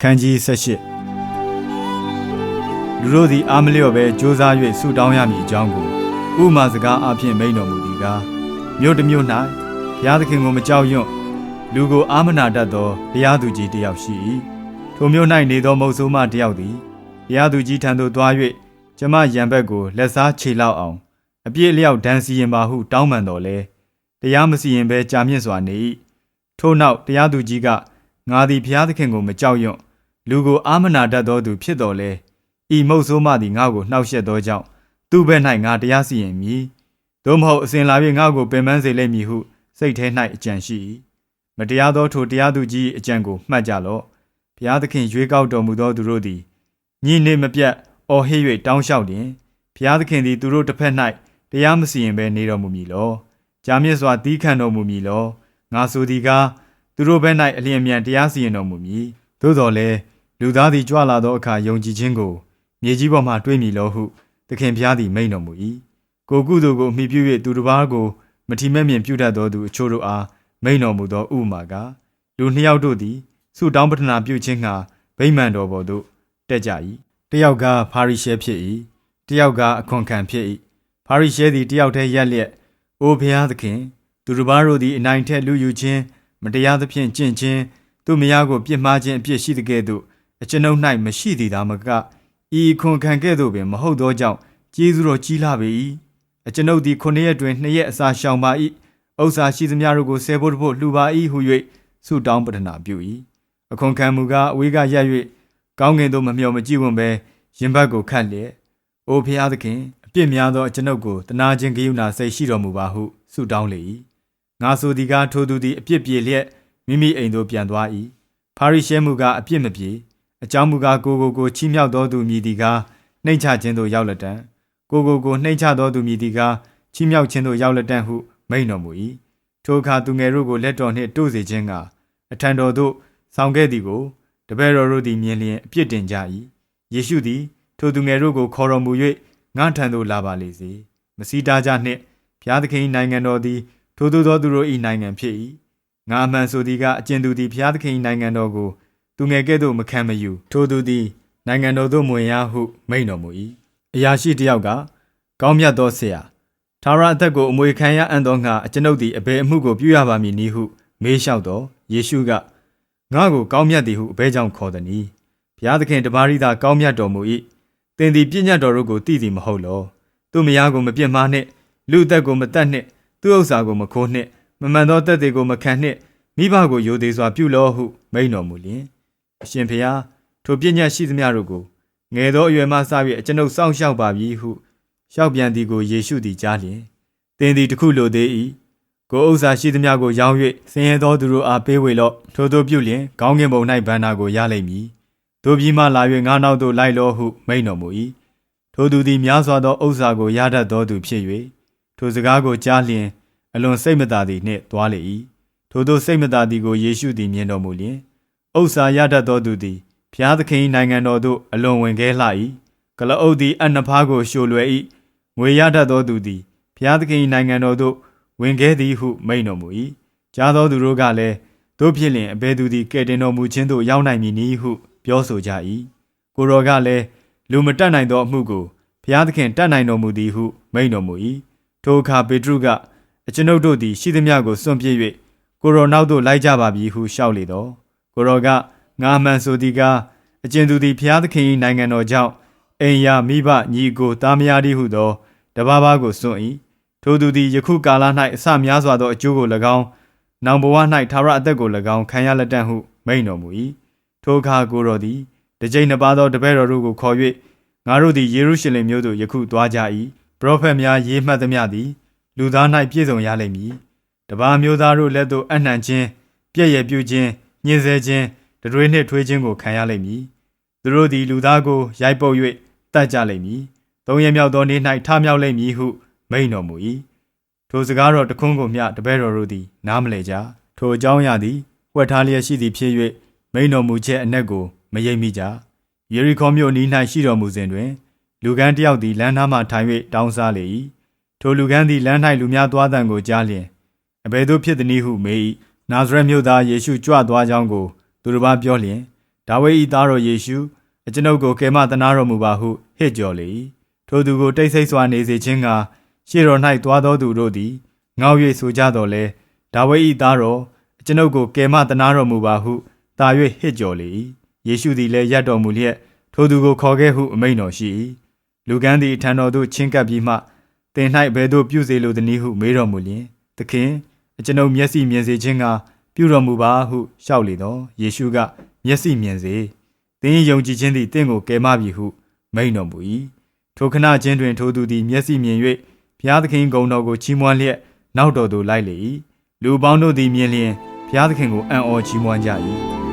အခန်းကြီး18လူတို့သည်အာမလျော့ပဲကြိုးစား၍ဆုတောင်းရမည်အကြောင်းကိုဥမာစကားအဖြစ်မိန့်တော်မူသည်ကားမြို့တစ်မြို့၌ဘုရားသခင်ကိုမကြောက်ရွံ့လူကိုအာမနာတတ်သောတရားသူကြီးတစ်ယောက်ရှိ၏ထိုမြို့၌နေသောမုတ်ဆိုးမတစ်ယောက်သည်တရားသူကြီးထံသို့သွား၍ကျမရံဘက်ကိုလက်စားခြေလောက်အောင်အပြည့်အလျောက်ဒဏ်စီရင်ပါဟုတောင်းပန်တော်လဲတရားမစီရင်ဘဲကြာမြင့်စွာနေ၏ထို့နောက်တရားသူကြီးကငါသည်ဘုရားသခင်ကိုမကြောက်ရွံ့လူကိုအာမနာတတ်သောသူဖြစ်တော်လဲဤမုတ်ဆိုးမသည်ငါ့ကိုနှောက်ယှက်သောကြောင့်သူ့ဘက်၌ငါတရားစီရင်မည်သို့မဟုတ်အစဉ်လာ၍ငါ့ကိုပင်ပန်းစေလိမ့်မည်ဟုစိတ်ထဲ၌အကြံရှိ၏မတရားသောထိုတရားသူကြီးအကြံကိုမှတ်ကြလော့ဘုရားသခင်ရွေးကောက်တော်မူသောသူတို့သည်ညီနေမပြတ်အော်ဟစ်၍တောင်းလျှောက်လျင်ဘုရားသခင်သည်သူတို့တစ်ဖက်၌တရားမစီရင်ဘဲနေတော်မူမည်လောကြာမြင့်စွာတီးခံတော်မူမည်လောငါဆိုသည်ကားသူတို့ဘက်၌အလျင်မြန်တရားစီရင်တော်မူမည်သို့တော်လည်းလူသားသည်ကြွလာသောအခါယုံကြည်ခြင်းကိုမြေကြီးပေါ်မှတွေးမိလောဟုသခင်ဘုရားသည်မိန့်တော်မူ၏ကိုကုသိုလ်ကိုအမိပြု၍သူတစ်ပါးကိုမထီမဲ့မြင်ပြုတတ်သောသူအချို့တို့အားမိန့်တော်မူသောဥပမာကလူနှစ်ယောက်တို့သည်ဆုတောင်းပတနာပြုခြင်းငှာဗိမာန်တော်ပေါ်သို့တက်ကြ၏တစ်ယောက်ကဖာရိရှဲဖြစ်၏တစ်ယောက်ကအခွန်ခံဖြစ်၏ဖာရိရှဲသည်တစ်ယောက်တည်းရက်လျက်အိုဘုရားသခင်သူတစ်ပါးတို့သည်အနိုင်ထက်လူယူခြင်းမတရားသဖြင့်ကျင့်ခြင်းသူမယားကိုပြစ်မှားခြင်းအပြစ်ရှိတဲ့ကဲ့သို့အကျွန်ုပ်၌မရှိသည်သာမကဤခွန်ခံကဲ့သို့ပင်မဟုတ်သောကြောင့်ကျေးဇူးတော်ကြီးလာပေ၏အကျွန်ုပ်သည်9ရက်တွင်2ရက်အစာရှောင်ပါ၏ဥစ္စာရှိသမျှတို့ကိုဆယ်ဖို့တဖို့လှူပါ၏ဟု၍ဆုတောင်းပတနာပြု၏အခွန်ခံမူကားအဝေးကရပ်၍ကောင်းကင်သို့မမျှော်မကြည့်ဝံ့ဘဲရင်ဘတ်ကိုခတ်လျက်အိုဖျားသခင်အပြစ်များသောအကျွန်ုပ်ကိုတနာခြင်းဂရုဏာစိတ်ရှိတော်မူပါဟုဆုတောင်းလေ၏ငါဆိုသည်ကားထိုသူသည်အပြစ်ပြေလျက်မိမိအိမ်သို့ပြန်သွား၏ဖာရိရှဲမူကားအပြစ်မပြေအကြောင်းမူကားကိုချီးမြှောက်သောသူမြည်သည်ကားနှိမ့်ချခြင်းသို့ရောက်လက်တံကိုနှိမ့်ချသောသူမြည်သည်ကားချီးမြှောက်ခြင်းသို့ရောက်လက်တံဟုမိန့်တော်မူ၏ထိုအခါသူငယ်တို့ကိုလက်တော်နှင့်တို့စေခြင်းကအထံတော်သို့ဆောင်ခဲ့သည်ကိုတပည့်တော်တို့သည်မြင်လျင်အပြစ်တင်ကြ၏ယေရှုသည်ထိုသူငယ်တို့ကိုခေါ်တော်မူ၍ငါထံသို့လာပါလေစေမစီးတားကြနှင့်ဘုရားသခင်၏နိုင်ငံတော်သည်ထိုသို့သောသူတို့၏နိုင်ငံဖြစ်၏ငါအမှန်ဆိုသည်ကအကျဉ်သူသည်ဘုရားသခင်၏နိုင်ငံတော်ကိုသူငယ်ကဲ့သို့မခံမယူထိုသူသည်နိုင်ငံတော်သို့မဝင်ရဟုမိန့်တော်မူ၏အရာရှိတစ်ယောက်ကကောင်းမြတ်သောဆရာထာဝရအသက်ကိုအမွေခံရအံ့သောငါအကျွန်ုပ်သည်အဘယ်အမှုကိုပြုရပါမည်နည်းဟုမေးလျှောက်တော်ယေရှုကငါကိုကောင်းမြတ်သည်ဟုအဘယ်ကြောင့်ခေါ်သနည်းဘုရားသခင်တပါးရီသာကောင်းမြတ်တော်မူ၏သင်သည်ပြည့်ညတ်တော်တို့ကိုသိသည်မဟုတ်လောသူမယားကိုမပြစ်မှားနှင့်လူအသက်ကိုမတတ်နှင့်သူဥစ္စာကိုမခိုးနှင့်မမှန်သောသက်တွေကိုမခံနှင့်မိဘကိုယိုသေးစွာပြုလောဟုမိန့်တော်မူလျင်အရှင်ဘုရားထိုပြည့်ညတ်ရှိသမျှတို့ကိုငယ်သောအရွယ်မှစ၍အကျွန်ုပ်စောင့်ရှောက်ပါပြီဟုလျှောက်ပြန်သည်ကိုယေရှုသည်ကြားလျင်သင်သည်တခုလိုသေး၏ကိုဥစ္စာရှိသမျှကိုရောင်း၍ဆင်းရဲသောသူတို့အားပေးဝေလော့ထိုသို့ပြုလျင်ကောင်းကင်ဘုံ၌ဗန္နာကိုရလိမ့်မည်တို့ပြီးမှလာ၍ငါနောက်သို့လိုက်လောဟုမိန့်တော်မူ၏ထိုသူသည်များစွာသောဥစ္စာကိုရတတ်သောသူဖြစ်၍ထိုစကားကိုကြားလျင်အလွန်စိတ်မသာသည်နှင့်သွားလေ၏ထိုသို့စိတ်မသာသည်ကိုယေရှုသည်မြင်တော်မူလျင်ဥစ္စာရတတ်သောသူသည်ဘုရားသခင်နိုင်ငံတော်သို့အလွန်ဝင်ခဲလှ၏ကလအုပ်သည်အနှစ်ဖားကိုရှို့လွယ်၏ငွေရတတ်သောသူသည်ဘုရားသခင်နိုင်ငံတော်သို့ဝင်ခဲသည်ဟုမိန့်တော်မူ၏ကြားသောသူတို့ကလည်းတို့ဖြစ်လျင်အဘယ်သူသည်ကဲ့တင်တော်မူခြင်းသို့ရောက်နိုင်မည်နည်းဟုပြောဆိုကြ၏ကိုတော်ကလည်းလူမတတ်နိုင်သောအမှုကိုဘုရားသခင်တတ်နိုင်တော်မူသည်ဟုမိန့်တော်မူ၏ထိုအခါပေတရုကအကျွန်ုပ်တို့သည်ရှိသမျှကိုစွန့်ပစ်၍ကိုတော်နောက်သို့လိုက်ကြပါပြီဟုလျှောက်လေတော့ကိုတော်ကငါအမှန်ဆိုသည်ကားအကျဉ်သူသည်ဘုရားသခင်၏နိုင်ငံတော်ကြောင့်အိမ်ယာမိဘညီကိုသားမယားသည်ဟုသောတပါးပါးကိုစွန့်၏ထိုသူသည်ယခုကာလ၌အစများစွာသောအကျိုးကို၎င်းနောင်ဘဝ၌ထာဝရအသက်ကို၎င်းခံရလက်တံ့ဟုမိန့်တော်မူ၏ထိုအခါကိုတော်သည်တစ်ကြိမ်နှစ်ပါးသောတပည့်တော်တို့ကိုခေါ်၍ငါတို့သည်ယေရုရှလင်မြို့သို့ယခုသွားကြ၏ပရောဖက်များရေးမှတ်သမျှသည်လူသား၌ပြည့်စုံရလိမ့်မည်တပါးမျိုးသားတို့လက်သို့အနှံခြင်းပြည့်ရပြုခြင်းညှင်းဆဲခြင်းတတွေးနှင့်ထွေးခြင်းကိုခံရလိမ့်မည်သူတို့သည်လူသားကိုရိုက်ပုတ်၍တတ်ကြလိမ့်မည်သုံးရက်မြောက်သောနေ့၌ထမြောက်လိမ့်မည်ဟုမိန့်တော်မူ၏ထိုစကားတော်တခွန်းကိုမျှတပည့်တော်တို့သည်နားမလည်ကြထိုအကြောင်းအရာသည်ဝှက်ထားလျက်ရှိသည်ဖြစ်၍မိန့်တော်မူချက်အနက်ကိုမရိပ်မိကြယေရီခေါမြို့နီး၌ရှိတော်မူစဉ်တွင်လူကန်းတစ်ယောက်သည်လမ်းသားမှထိုင်၍တောင်းစားလေ၏ထိုလူကန်းသည်လမ်း၌လူများသွားသံကိုကြားလျင်အဘယ်သို့ဖြစ်သည်နည်းဟုမေး၏နာဇရက်မြို့သားယေရှုကြွသွားကြောင်းကိုသူတစ်ပါးပြောလျင်ဒါ ဒါဝိဒ်၏သားတော်ယေရှုအကျွန်ုပ်ကိုကယ်မသနာတော်မူပါဟုဟစ်ကြော်လေ၏ထိုသူကိုတိတ်ဆိတ်စွာနေစေခြင်းကရှေ့တော်၌တွားသောသူတို့သည်ငေါ၍ဆိုကြတော်လဲဒါဝိဒ်၏သားတော်အကျွန်ုပ်ကိုကယ်မသနာတော်မူပါဟုတာ၍ဟစ်ကြော်လေ၏ယေရှုသည်လည်းရပ်တော်မူလျက်ထိုသူကိုခေါ်ခဲ့ဟုအမိန့်တော်ရှိ၏လူကန်းသည်ထံတော်သို့ချဉ်ကပ်ပြီးမှသင်၌ဘယ်သို့ပြုစေလိုသနည်းဟုမေးတော်မူလျင်သခင်အကျွန်ုပ်မျက်စိမြင်စေခြင်းကပြုတော်မူပါဟုလျှောက်လေတော့ယေရှုကမျက်စိမြင်စေသင်၏ယုံကြည်ခြင်းသည်သင်ကိုကယ်မပြီဟုမိန့်တော်မူ၏ထိုခဏချင်းတွင်ထိုသူသည်မျက်စိမြင်၍ဘုရားသခင်ဂုဏ်တော်ကိုချီးမွမ်းလျက်နောက်တော်သို့လိုက်လေ၏လူပေါင်းတို့သည်မြင်လျင်ဘုရားသခင်ကိုအံ့ဩချီးမွမ်းကြ၏